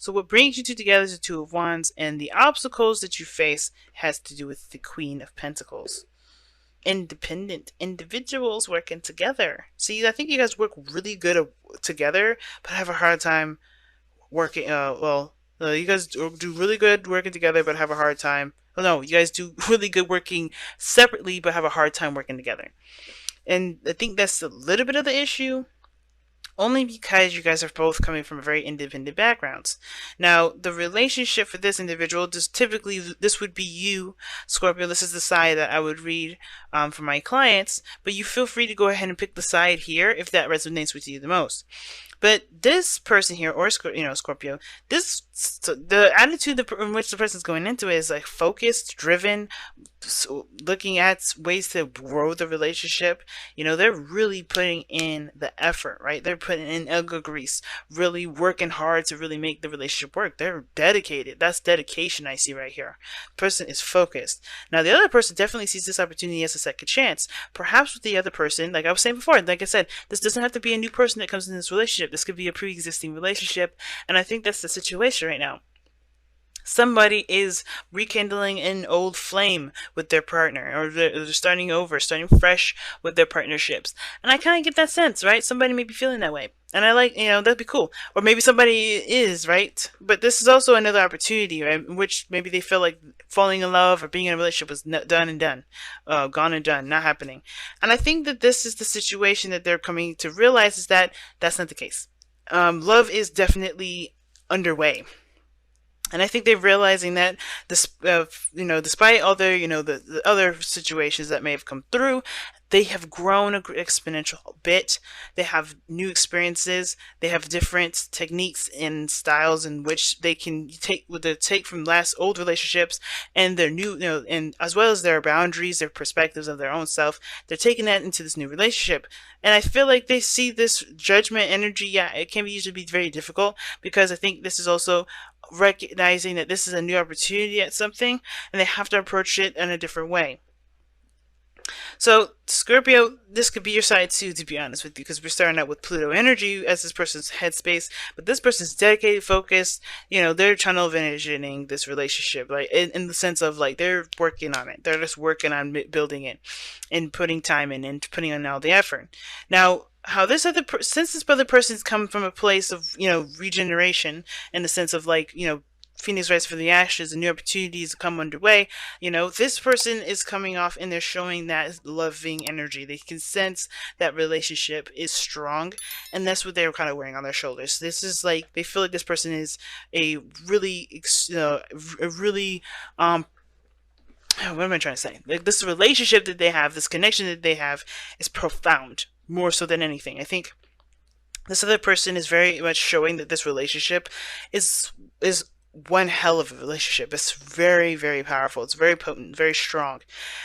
So what brings you two together is the Two of Wands, and the obstacles that you face has to do with the Queen of Pentacles. Independent individuals working together. See, I think you guys work really good together, but have a hard time working. You guys do really good working together, but have a hard time. Oh no, you guys do really good working separately, but have a hard time working together. And I think that's a little bit of the issue, only because you guys are both coming from very independent backgrounds. Now, the relationship for this individual, just typically, this would be you, Scorpio. This is the side that I would read for my clients, but you feel free to go ahead and pick the side here if that resonates with you the most. But this person here, or Scorpio, the attitude in which the person's going into it is like focused, driven, so looking at ways to grow the relationship. They're really putting in the effort, right? They're putting in elbow grease, really working hard to really make the relationship work. They're dedicated. That's dedication I see right here. Person is focused. Now the other person definitely sees this opportunity as a second chance. Perhaps with the other person, like I was saying before, like I said, this doesn't have to be a new person that comes in this relationship. This could be a pre-existing relationship, and I think that's the situation right now. Somebody is rekindling an old flame with their partner, or they're starting over, starting fresh with their partnerships. And I kind of get that sense, right? Somebody may be feeling that way. And I like, that'd be cool. Or maybe somebody is, right? But this is also another opportunity, right? In which maybe they feel like falling in love or being in a relationship was done and done, gone and done, not happening. And I think that this is the situation that they're coming to realize, is that that's not the case. Love is definitely underway. And I think they're realizing that this, despite all the other situations that may have come through, they have grown an exponential bit. They have new experiences. They have different techniques and styles in which they can take from last old relationships and their new, and as well as their boundaries, their perspectives of their own self. They're taking that into this new relationship. And I feel like they see this judgment energy. Yeah, it can usually be very difficult, because I think this is also recognizing that this is a new opportunity at something, and they have to approach it in a different way. So, Scorpio, this could be your side too, to be honest with you, because we're starting out with Pluto energy as this person's headspace, but this person's dedicated, focused. They're tunnel visioning this relationship, like in the sense of like they're working on it. They're just working on building it and putting time in and putting in all the effort. Now, how this since this other person's come from a place of regeneration, in the sense of like Phoenix rise from the ashes and new opportunities come underway. This person is coming off and they're showing that loving energy. They can sense that relationship is strong, and that's what they're kind of wearing on their shoulders. This is like they feel like this person is a really, a really what am I trying to say? Like this relationship that they have, this connection that they have, is profound, more so than anything. I think this other person is very much showing that this relationship is one hell of a relationship. It's very, very powerful. It's very potent, very strong.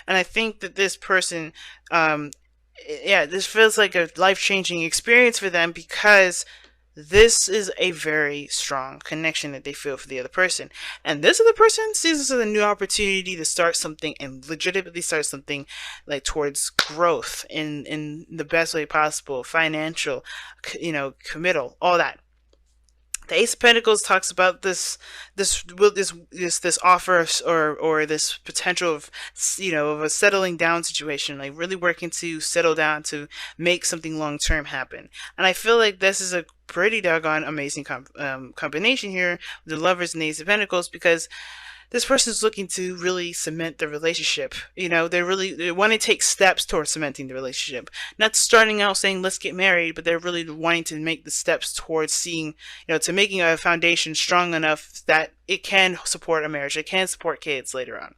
And I think that this person, this feels like a life-changing experience for them, because this is a very strong connection that they feel for the other person. And this other person sees this as a new opportunity to start something, and legitimately start something like towards growth in the best way possible, financial, committal, all that. The Ace of Pentacles talks about this offer, or this potential of of a settling down situation, like really working to settle down to make something long term happen. And I feel like this is a pretty doggone amazing combination here with the Lovers and the Ace of Pentacles, because this person is looking to really cement the relationship. They want to take steps towards cementing the relationship. Not starting out saying let's get married, but they're really wanting to make the steps towards seeing, to making a foundation strong enough that it can support a marriage, it can support kids later on.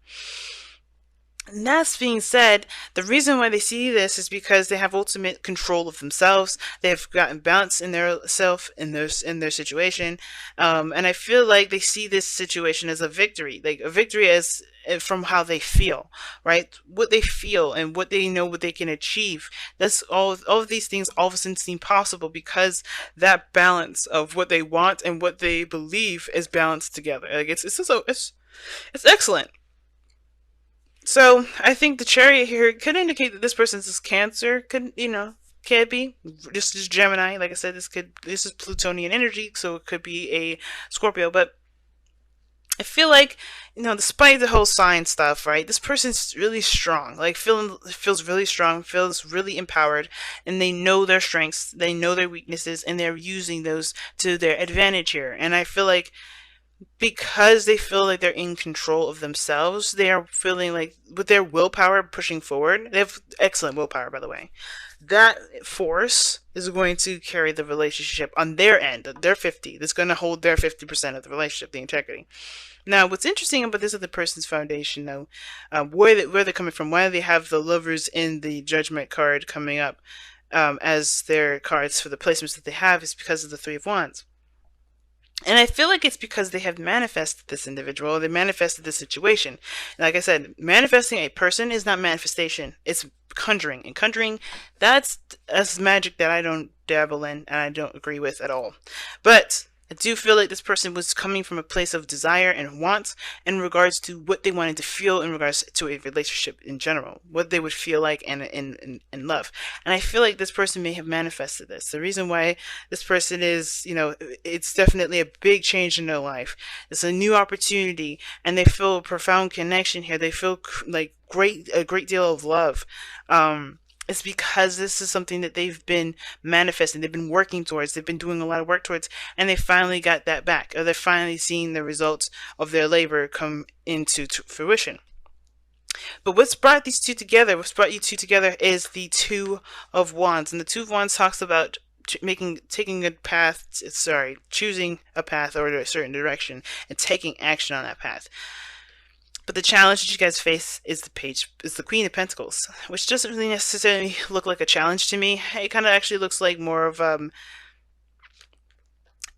And that's being said, the reason why they see this is because they have ultimate control of themselves. They've gotten balance in their self, in their situation, and I feel like they see this situation as a victory, like a victory as from how they feel, right? What they feel and what they know, what they can achieve. That's all of these things all of a sudden seem possible, because that balance of what they want and what they believe is balanced together. Like it's excellent. So I think the Chariot here could indicate that this person's Cancer, Can't be. This is Gemini. Like I said, this is Plutonian energy, so it could be a Scorpio. But I feel like, despite the whole sign stuff, right? This person's really strong. Like feels really strong, feels really empowered, and they know their strengths, they know their weaknesses, and they're using those to their advantage here. And I feel like because they feel like they're in control of themselves, they are feeling like with their willpower pushing forward. They have excellent willpower, by the way. That force is going to carry the relationship on their end, their 50. That's going to hold their 50% of the relationship, the integrity. Now, what's interesting about this other person's foundation, though, where they're coming from, why they have the lovers in the judgment card coming up as their cards for the placements that they have, is because of the Three of Wands. And I feel like it's because they have manifested this individual, they manifested this situation. Like I said, manifesting a person is not manifestation, it's conjuring. And conjuring, that's magic that I don't dabble in and I don't agree with at all. But I do feel like this person was coming from a place of desire and want in regards to what they wanted to feel in regards to a relationship in general, what they would feel like in love. And I feel like this person may have manifested this. The reason why this person is, it's definitely a big change in their life. It's a new opportunity and they feel a profound connection here. They feel like a great deal of love. It's because this is something that they've been manifesting, they've been working towards, they've been doing a lot of work towards, and they finally got that back, or they're finally seeing the results of their labor come into fruition. But what's brought you two together is the Two of Wands, and the Two of Wands talks about choosing a path or a certain direction and taking action on that path. But the challenge that you guys face is the Queen of Pentacles, which doesn't really necessarily look like a challenge to me. It kind of actually looks like more of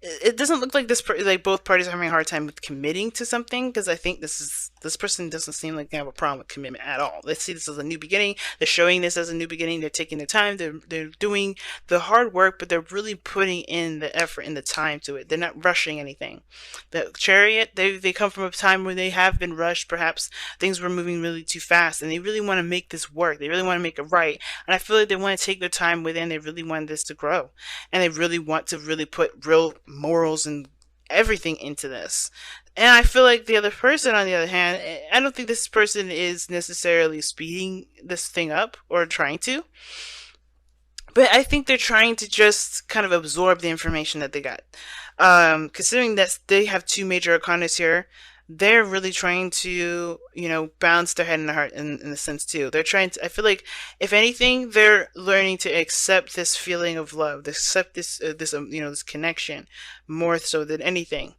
it doesn't look like like both parties are having a hard time with committing to something, because I think this person doesn't seem like they have a problem with commitment at all. Let's see this as a new beginning. They're showing this as a new beginning. They're taking their time. They're doing the hard work, but they're really putting in the effort and the time to it. They're not rushing anything. The Chariot, they come from a time where they have been rushed. Perhaps things were moving really too fast, and they really want to make this work. They really want to make it right. And I feel like they want to take their time within. They really want this to grow, and they really want to really put real morals and everything into this. And I feel like the other person, on the other hand, I don't think this person is necessarily speeding this thing up or trying to, but I think they're trying to just kind of absorb the information that they got. Considering that they have two major arcanas here, they're really trying to, bounce their head and their heart in a sense too. They're trying to, I feel like, if anything, they're learning to accept this feeling of love, accept this connection more so than anything.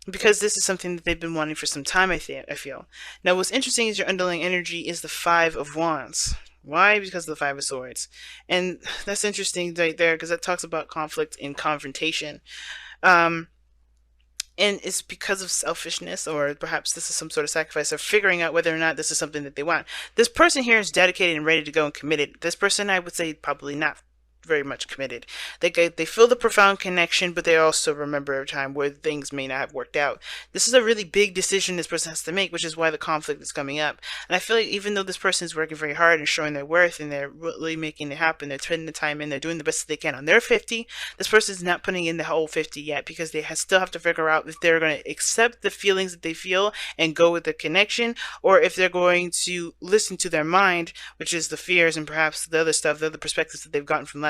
Because this is something that they've been wanting for some time, I feel. Now, what's interesting is your underlying energy is the Five of Wands. Why? Because of the Five of Swords. And that's interesting right there, because that talks about conflict and confrontation. And it's because of selfishness, or perhaps this is some sort of sacrifice of figuring out whether or not this is something that they want. This person here is dedicated and ready to go and committed. This person, I would say, probably not very much committed. They feel the profound connection, but they also remember a time where things may not have worked out. This is a really big decision this person has to make, which is why the conflict is coming up. And I feel like even though this person is working very hard and showing their worth and they're really making it happen, they're putting the time in, they're doing the best that they can on their 50, this person is not putting in the whole 50 yet, because they still have to figure out if they're going to accept the feelings that they feel and go with the connection, or if they're going to listen to their mind, which is the fears and perhaps the other stuff, the other perspectives that they've gotten from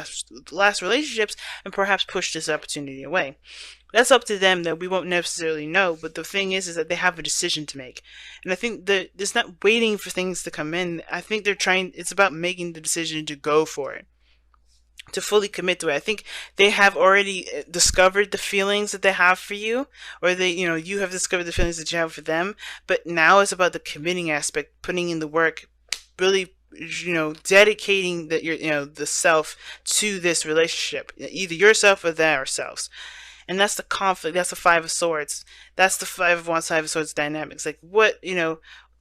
last relationships, and perhaps push this opportunity away. That's up to them, that we won't necessarily know, but the thing is that they have a decision to make. And I think that it's not waiting for things to come in. I think it's about making the decision to go for it, to fully commit to it. I think they have already discovered the feelings that they have for you, or you have discovered the feelings that you have for them, but now it's about the committing aspect, putting in the work, really dedicating the self to this relationship, either yourself or themselves. And that's the conflict. That's the Five of Swords. That's the Five of Wands, Five of Swords dynamics. Like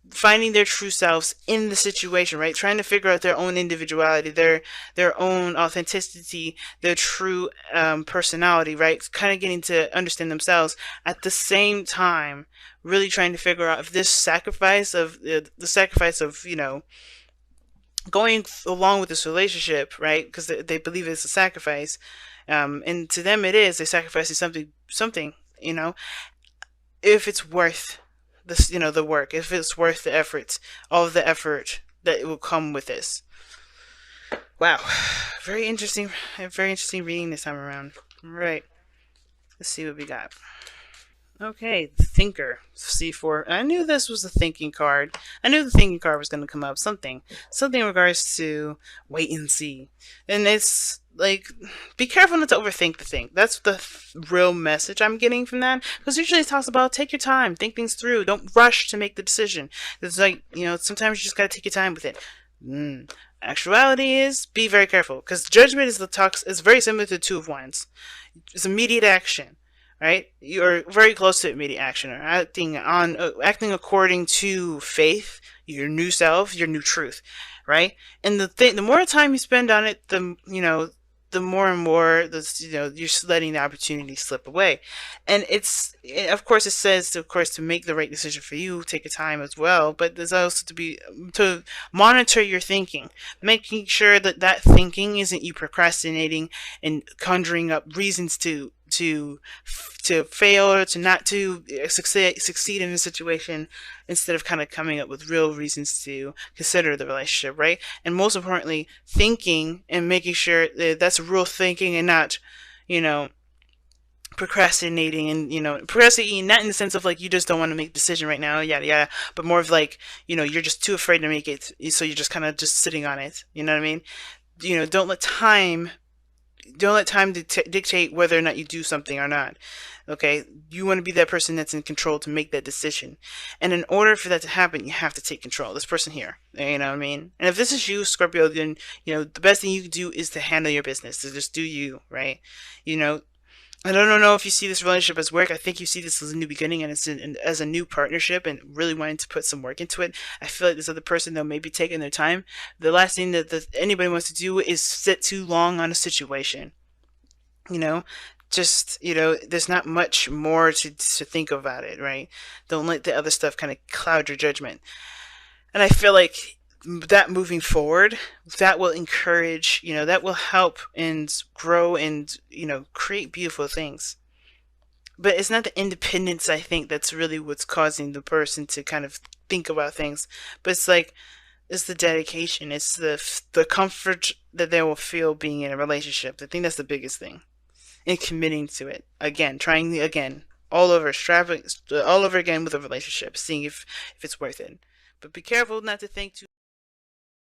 finding their true selves in the situation, right? Trying to figure out their own individuality, their own authenticity, their true personality, right? Kind of getting to understand themselves at the same time, really trying to figure out if this sacrifice of going along with this relationship, right? Because they believe it's a sacrifice, and to them it is. They sacrificing something, you know, if it's worth this, the work, if it's worth the effort, all of the effort that it will come with this. Wow, very interesting, very interesting reading this time around. All right, let's see what we got. Okay, the Thinker, C4. I knew this was the thinking card. I knew the thinking card was going to come up. Something in regards to wait and see. And it's like, be careful not to overthink the thing. That's the real message I'm getting from that. Because usually it talks about take your time, think things through, don't rush to make the decision. It's like, sometimes you just got to take your time with it. Actuality is be very careful, because judgment is very similar to the Two of Wands. It's immediate action, right? You're very close to immediate action, or acting according to faith, your new self, your new truth, right? And the more time you spend on it, the more and more you're letting the opportunity slip away. And of course it says to make the right decision for you, take your time as well, but there's also to monitor your thinking, making sure that thinking isn't you procrastinating and conjuring up reasons to fail, or to not to succeed in a situation, instead of kind of coming up with real reasons to consider the relationship, right? And most importantly, thinking and making sure that that's real thinking, and not, procrastinating, and procrastinating not in the sense of like you just don't want to make a decision right now, yada yada, but more of like, you're just too afraid to make it, so you're just kind of just sitting on it. You know what I mean? Don't let time dictate whether or not you do something or not. Okay, you want to be that person that's in control to make that decision, and in order for that to happen, you have to take control. This person here, you know what I mean? And if this is you, Scorpio, then the best thing you can do is to handle your business, to just do you, right? you know I don't know if you see this relationship as work. I think you see this as a new beginning, and as a new partnership, and really wanting to put some work into it. I feel like this other person, though, may be taking their time. The last thing that anybody wants to do is sit too long on a situation. You know, just, there's not much more to think about it, right? Don't let the other stuff kind of cloud your judgment. And I feel like that moving forward, that will encourage, that will help and grow and, create beautiful things. But it's not the independence, I think, that's really what's causing the person to kind of think about things. But it's the dedication. It's the comfort that they will feel being in a relationship. I think that's the biggest thing. And committing to it. Again, trying again. All over again with a relationship. Seeing if it's worth it. But be careful not to think too